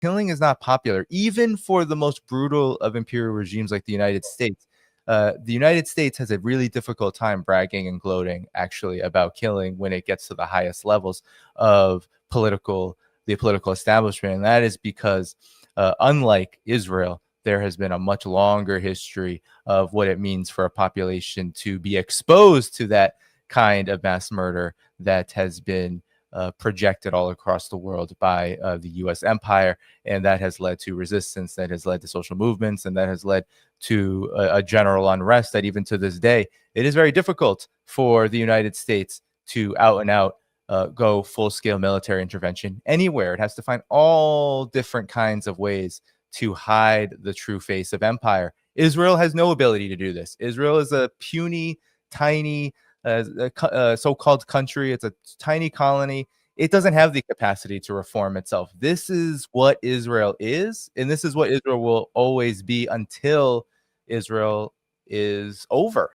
killing is not popular, even for the most brutal of imperial regimes like the United States. The United States has a really difficult time bragging and gloating, actually, about killing when it gets to the highest levels of the political establishment. And that is because, unlike Israel, there has been a much longer history of what it means for a population to be exposed to that kind of mass murder that has been projected all across the world by the US empire. And that has led to resistance, that has led to social movements, and that has led to a general unrest that even to this day, it is very difficult for the United States to out and out go full-scale military intervention anywhere. It has to find all different kinds of ways to hide the true face of empire. Israel has no ability to do this. Israel is a puny, tiny, so-called country. It's a tiny colony. It doesn't have the capacity to reform itself. This is what Israel is, and this is what Israel will always be until Israel is over.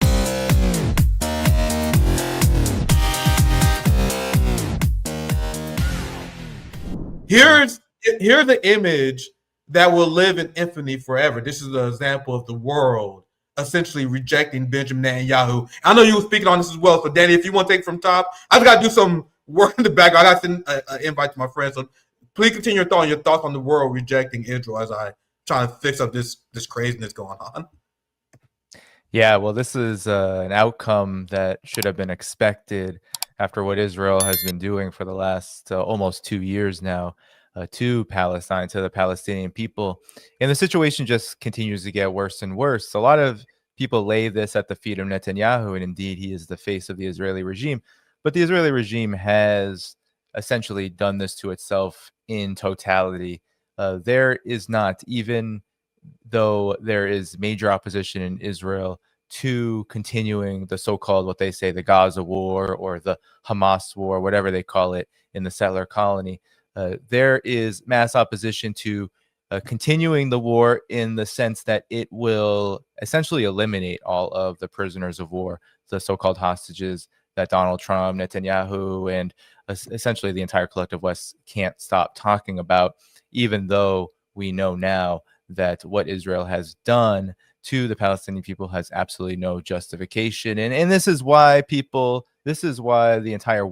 Here's the image that will live in infamy forever. This is an example of the world essentially rejecting Benjamin Netanyahu. I know you were speaking on this as well. So, Danny, if you want to take it from top, I've got to do some work in the background. I got to send an invite to my friends. So please continue your thoughts on the world rejecting Israel as I try to fix up this craziness going on. Yeah, well, this is an outcome that should have been expected after what Israel has been doing for the last almost 2 years now to Palestine, to the Palestinian people. And the situation just continues to get worse and worse. A lot of people lay this at the feet of Netanyahu, and indeed he is the face of the Israeli regime. But the Israeli regime has essentially done this to itself in totality. There is not, even though there is major opposition in Israel to continuing the so-called, what they say, the Gaza war or the Hamas war, whatever they call it in the settler colony, there is mass opposition to continuing the war in the sense that it will essentially eliminate all of the prisoners of war, the so-called hostages that Donald Trump, Netanyahu, and essentially the entire collective West can't stop talking about, even though we know now that what Israel has done to the Palestinian people has absolutely no justification. And this is why the entire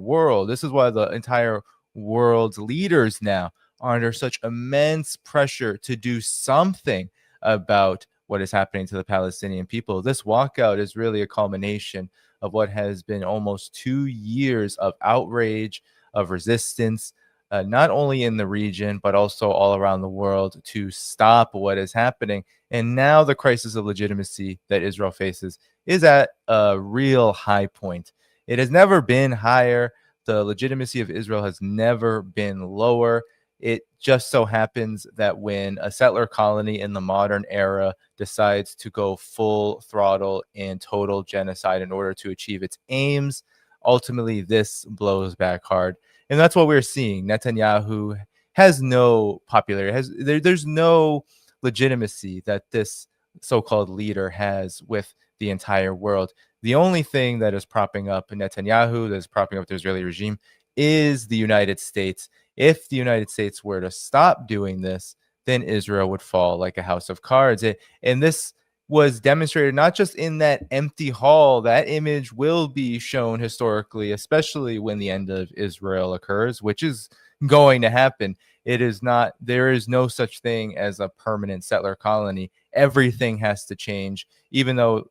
world's leaders now are under such immense pressure to do something about what is happening to the Palestinian people. This walkout is really a culmination of what has been almost 2 years of outrage, of resistance, not only in the region, but also all around the world, to stop what is happening. And now the crisis of legitimacy that Israel faces is at a real high point. It has never been higher. The legitimacy of Israel has never been lower. It just so happens that when a settler colony in the modern era decides to go full throttle in total genocide in order to achieve its aims, ultimately this blows back hard. And that's what we're seeing. Netanyahu has no popularity. There's no legitimacy that this so-called leader has with the entire world. The only thing that is propping up Netanyahu, that is propping up the Israeli regime, is the United States. If the United States were to stop doing this, then Israel would fall like a house of cards. And this was demonstrated not just in that empty hall. That image will be shown historically, especially when the end of Israel occurs, which is going to happen. There is no such thing as a permanent settler colony. Everything has to change, even though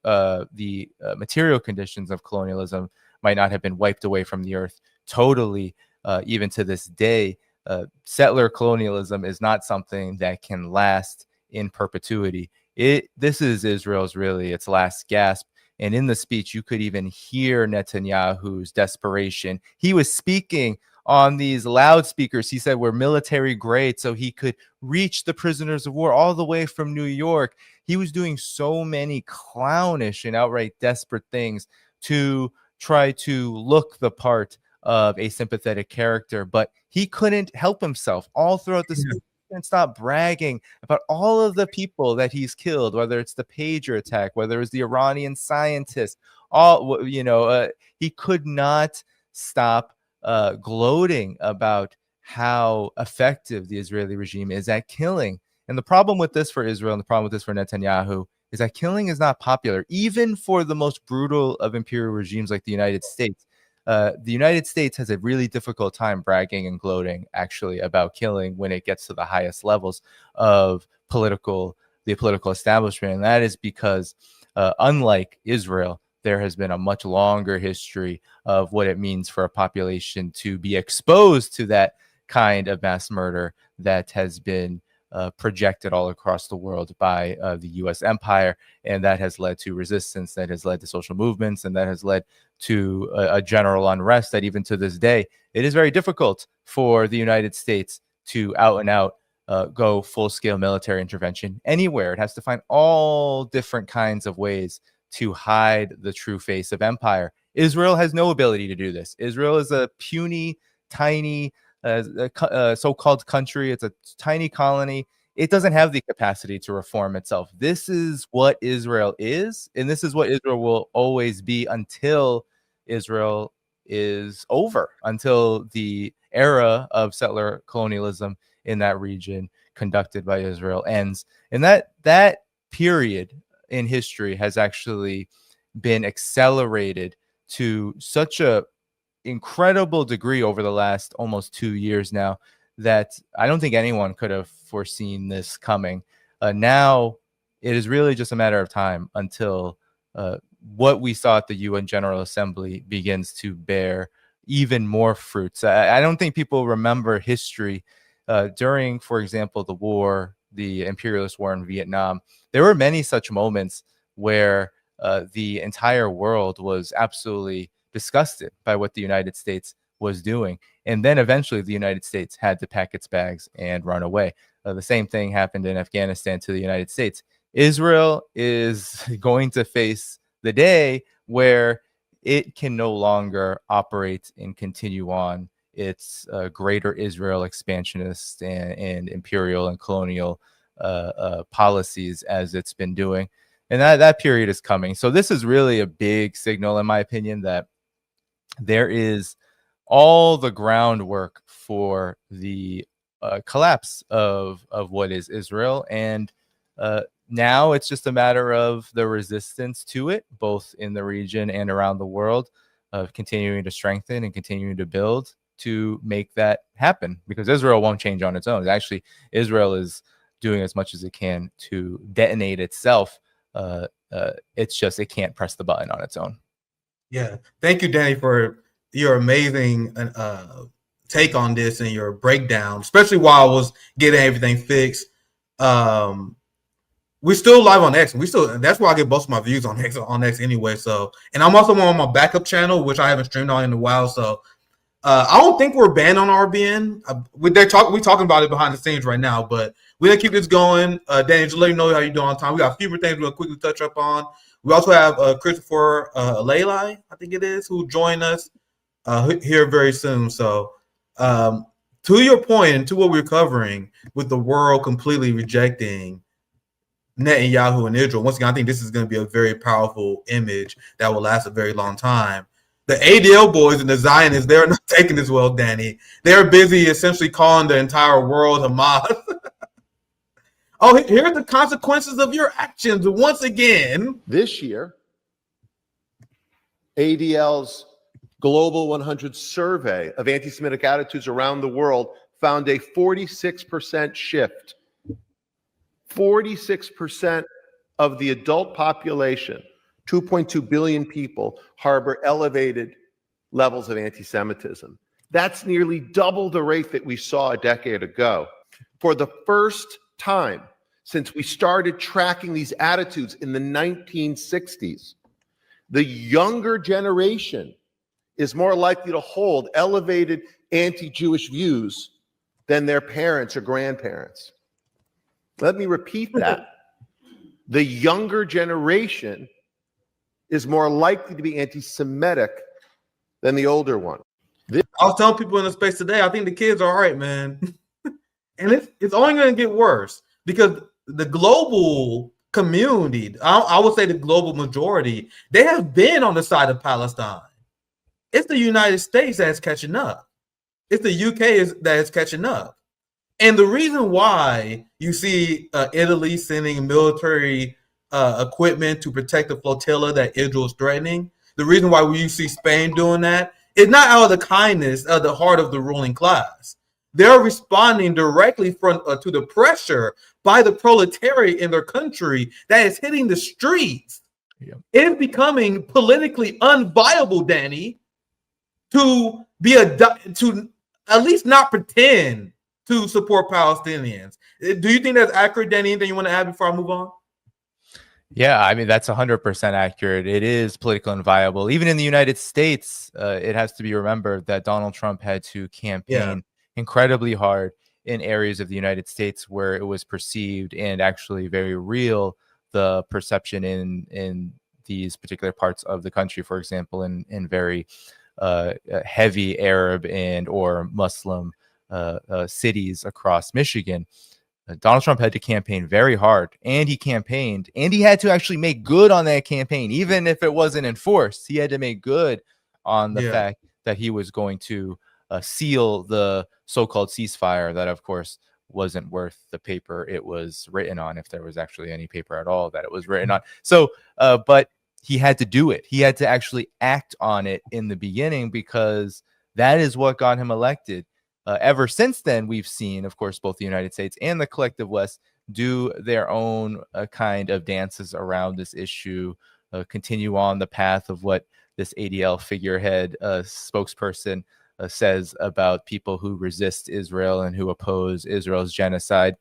the material conditions of colonialism might not have been wiped away from the earth totally, even to this day. Settler colonialism is not something that can last in perpetuity. This is Israel's really its last gasp. And in the speech, you could even hear Netanyahu's desperation. He was speaking on these loudspeakers. He said we're military grade, so he could reach the prisoners of war all the way from New York. He was doing so many clownish and outright desperate things to try to look the part of a sympathetic character, but he couldn't help himself. All throughout the speech, he couldn't stop bragging about all of the people that he's killed, whether it's the pager attack, whether it's the Iranian scientist. He could not stop gloating about how effective the Israeli regime is at killing. And the problem with this for Israel and the problem with this for Netanyahu is that killing is not popular, even for the most brutal of imperial regimes like the United States. The United States has a really difficult time bragging and gloating, actually, about killing when it gets to the highest levels of the political establishment. And that is because, unlike Israel, there has been a much longer history of what it means for a population to be exposed to that kind of mass murder that has been projected all across the world by the US empire. And that has led to resistance, that has led to social movements, and that has led to a general unrest that even to this day, it is very difficult for the United States to out and out go full-scale military intervention anywhere. It has to find all different kinds of ways to hide the true face of empire. Israel has no ability to do this. Israel is a puny, tiny, so-called country. It's a tiny colony. It doesn't have the capacity to reform itself. This is what Israel is, and this is what Israel will always be until Israel is over, until the era of settler colonialism in that region conducted by Israel ends. And that period in history has actually been accelerated to such a incredible degree over the last almost 2 years now that I don't think anyone could have foreseen this coming. Now it is really just a matter of time until what we saw at the UN General Assembly begins to bear even more fruits. I don't think people remember history during, for example, the imperialist war in Vietnam. There were many such moments where the entire world was absolutely disgusted by what the United States was doing. And then eventually the United States had to pack its bags and run away. The same thing happened in Afghanistan to the United States. Israel is going to face the day where it can no longer operate and continue on its greater Israel expansionist and imperial and colonial policies as it's been doing. And that period is coming. So this is really a big signal, in my opinion, that there is all the groundwork for the collapse of what is Israel. And now it's just a matter of the resistance to it, both in the region and around the world, of continuing to strengthen and continuing to build to make that happen, because Israel won't change on its own. Actually, Israel is doing as much as it can to detonate itself. It's just it can't press the button on its own. Yeah. Thank you, Danny, for your amazing take on this and your breakdown, especially while I was getting everything fixed. We're still live on X. That's where I get most of my views on X anyway. So, and I'm also on my backup channel, which I haven't streamed on in a while. So, I don't think we're banned on RBN. We're talking about it behind the scenes right now, but we're gonna keep this going. Danny, just let you know how you're doing on time. We got a few more things we'll quickly touch up on. We also have Christopher Leilai, I think it is, who joined us here very soon. So, to your point and to what we're covering with the world completely rejecting Netanyahu and Israel, once again, I think this is going to be a very powerful image that will last a very long time. The ADL boys and the Zionists, they're not taking this well, Danny. They're busy essentially calling the entire world Hamas. Oh, here are the consequences of your actions once again. This year, ADL's Global 100 survey of anti-Semitic attitudes around the world found a 46% shift. 46% of the adult population, 2.2 billion people, harbor elevated levels of anti-Semitism. That's nearly double the rate that we saw a decade ago. For the first time since we started tracking these attitudes in the 1960s, the younger generation is more likely to hold elevated anti-Jewish views than their parents or grandparents. Let me repeat that. The younger generation is more likely to be anti-Semitic than the older one. I was telling people in the space today, I think the kids are all right, man. And it's only going to get worse because the global community, I would say the global majority, they have been on the side of Palestine. It's the United States that's catching up. It's the UK that is catching up. And the reason why you see Italy sending military equipment to protect the flotilla that Israel is threatening, the reason why you see Spain doing that is not out of the kindness of the heart of the ruling class. They're responding directly to the pressure by the proletariat in their country that is hitting the streets. Yeah. It is becoming politically unviable, Danny, to at least not pretend to support Palestinians. Do you think that's accurate, Danny? Anything you want to add before I move on? Yeah, I mean, that's 100% accurate. It is political and viable. Even in the United States, it has to be remembered that Donald Trump had to campaign incredibly hard in areas of the United States where it was perceived and actually very real, the perception in these particular parts of the country, for example, in very heavy Arab and or Muslim cities across Michigan. Donald Trump had to campaign very hard, and he campaigned, and he had to actually make good on that campaign. Even if it wasn't enforced, he had to make good on the fact that he was going to seal the so-called ceasefire that, of course, wasn't worth the paper it was written on, if there was actually any paper at all that it was written on. So, but he had to do it. He had to actually act on it in the beginning, because that is what got him elected. Ever since then, we've seen, of course, both the United States and the collective West do their own kind of dances around this issue, continue on the path of what this ADL figurehead spokesperson says about people who resist Israel and who oppose Israel's genocide.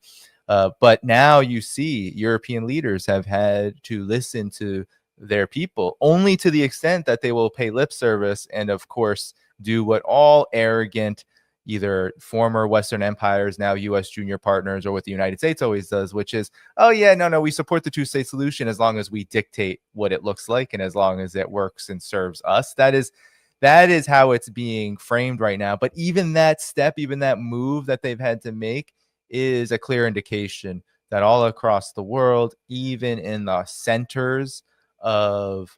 But now you see European leaders have had to listen to their people, only to the extent that they will pay lip service and, of course, do what all arrogant either former Western empires, now U.S. junior partners, or what the United States always does, which is, oh yeah, no, we support the two-state solution as long as we dictate what it looks like and as long as it works and serves us. That is how it's being framed right now. But even that step, even that move that they've had to make, is a clear indication that all across the world, even in the centers of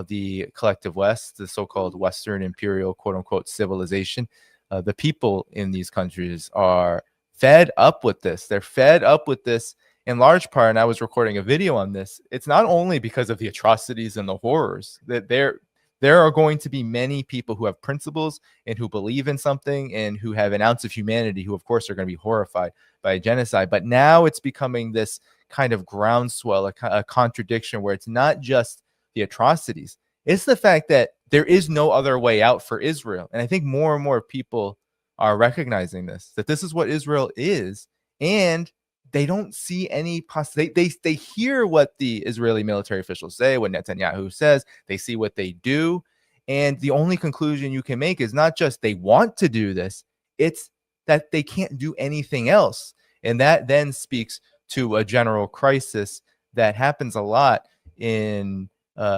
the collective West, the so-called Western imperial, quote-unquote, civilization, the people in these countries are fed up with this. They're fed up with this in large part, and I was recording a video on this. It's not only because of the atrocities and the horrors that there are going to be many people who have principles and who believe in something and who have an ounce of humanity, who of course are going to be horrified by genocide. But now it's becoming this kind of groundswell, a contradiction, where it's not just the atrocities, it's the fact that there is no other way out for Israel. And I think more and more people are recognizing this, that this is what Israel is. And they don't see any possibility. They hear what the Israeli military officials say, what Netanyahu says. They see what they do. And the only conclusion you can make is not just they want to do this, it's that they can't do anything else. And that then speaks to a general crisis that happens a lot in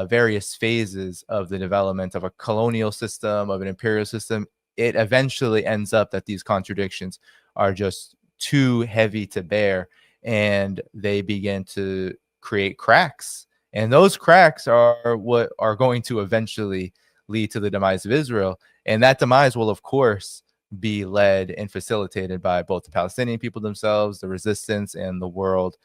various phases of the development of a colonial system, of an imperial system. It eventually ends up that these contradictions are just too heavy to bear, and they begin to create cracks. And those cracks are what are going to eventually lead to the demise of Israel. And that demise will, of course, be led and facilitated by both the Palestinian people themselves, the resistance, and the world.